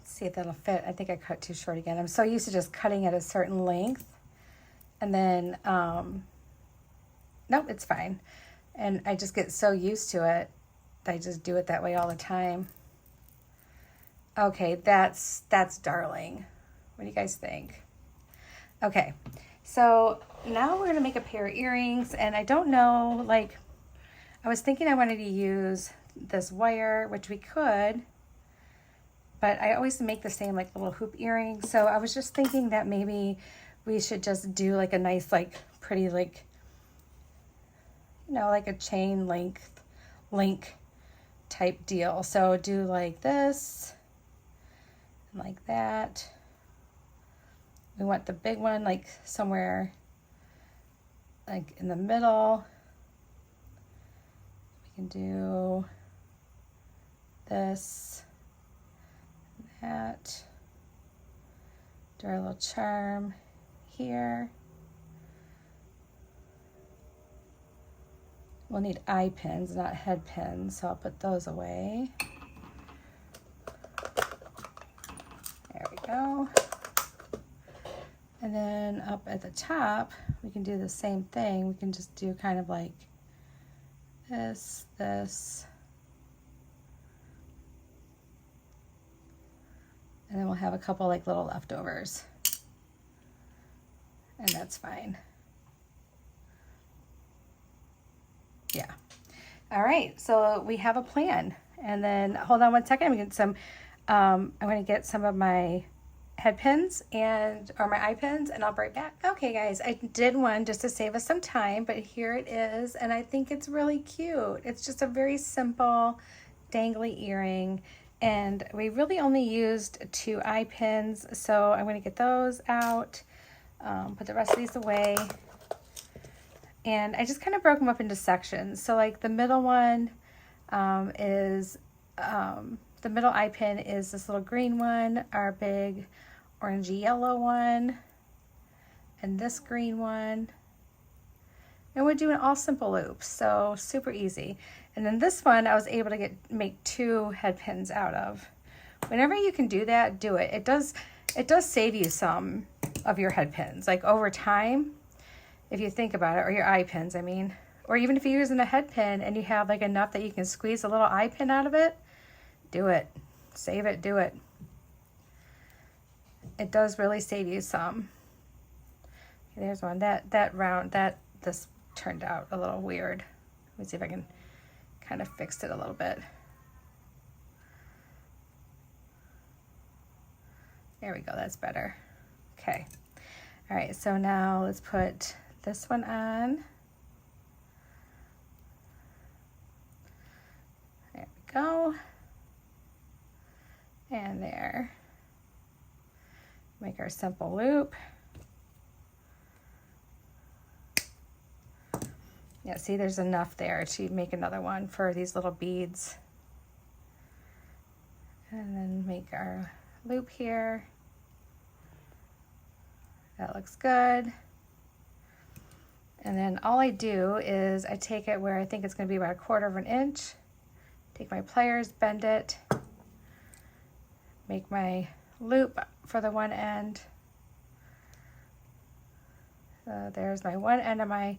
[SPEAKER 1] See if that'll fit. I think I cut too short again. I'm so used to just cutting at a certain length. And then, nope, it's fine. And I just get so used to it. I just do it that way all the time. Okay, that's darling. What do you guys think? Okay, so now we're gonna make a pair of earrings, and I don't know, like, I was thinking I wanted to use this wire, which we could, but I always make the same like little hoop earrings. So I was just thinking that maybe we should just do like a nice, like pretty, like, you know, like a chain link type deal. So do like this, and like that. We want the big one like somewhere like in the middle. We can do this, that, do our little charm here. We'll need eye pins, not head pins, so I'll put those away. There we go. And then up at the top, we can do the same thing. We can just do kind of like this, this. And then we'll have a couple like little leftovers. And that's fine. Yeah. All right, so we have a plan. And then hold on one second. I'm gonna get some, I'm gonna get some of my head pins or my eye pins, and I'll be right back. Okay guys, I did one just to save us some time, but here it is, and I think it's really cute. It's just a very simple dangly earring, and we really only used 2 eye pins, so I'm going to get those out, put the rest of these away, and I just kind of broke them up into sections. So like the middle one is the middle eye pin is this little green one, our big orangey yellow one, and this green one. And we're doing all simple loops, so super easy. And then this one I was able to make 2 head pins out of. Whenever you can do that, do it. It does save you some of your head pins. Like over time, if you think about it, or your eye pins, I mean, or even if you're using a head pin and you have like enough that you can squeeze a little eye pin out of it, do it. Save it, do it. It does really save you some. Okay, there's one. This turned out a little weird. Let me see if I can kind of fix it a little bit. There we go, that's better. Okay. All right, so now let's put this one on. There we go. And there. Make our simple loop. Yeah, see, there's enough there to make another one for these little beads. And then make our loop here. That looks good. And then all I do is I take it where I think it's going to be about 1/4 of an inch. Take my pliers, bend it, make my loop for the one end. So there's my one end of my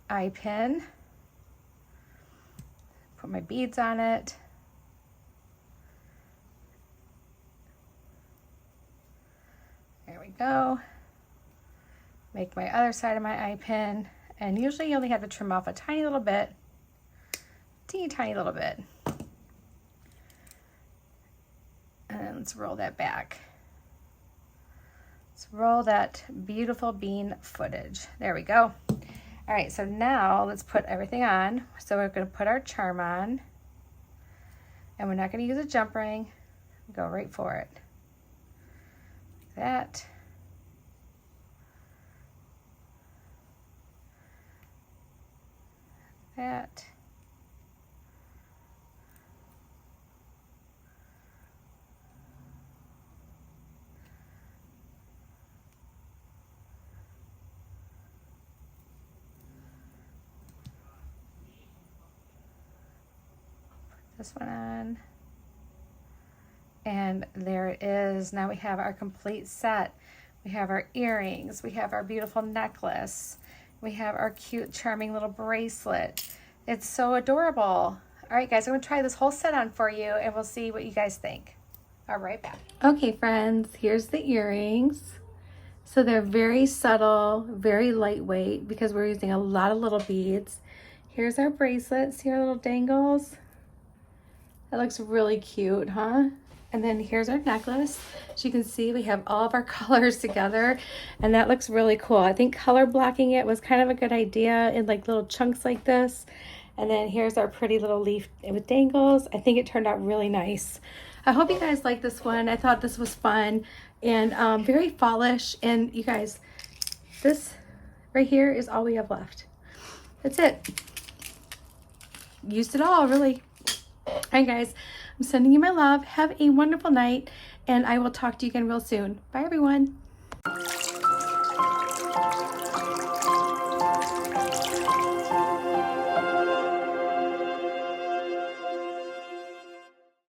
[SPEAKER 1] eye pin. Put my beads on it. There we go. Make my other side of my eye pin. And usually you only have to trim off a tiny little bit. Teeny tiny little bit. And then let's roll that back. Let's roll that beautiful bean footage. There we go. All right, so now let's put everything on. So we're gonna put our charm on, and we're not gonna use a jump ring. Go right for it. Like that. That. This one on, and there it is. Now we have our complete set. We have our earrings, we have our beautiful necklace, we have our cute charming little bracelet. It's so adorable. All right guys, I'm gonna try this whole set on for you and we'll see what you guys think. All right, back. Okay friends, here's the earrings. So they're very subtle, very lightweight because we're using a lot of little beads. Here's our bracelet, see our little dangles? That looks really cute, huh? And then here's our necklace. As you can see, we have all of our colors together, and that looks really cool. I think color blocking it was kind of a good idea in like little chunks like this. And then here's our pretty little leaf with dangles. I think it turned out really nice. I hope you guys like this one. I thought this was fun and very fallish. And you guys, this right here is all we have left. That's it. Used it all, really. All right, guys, I'm sending you my love. Have a wonderful night, and I will talk to you again real soon. Bye, everyone.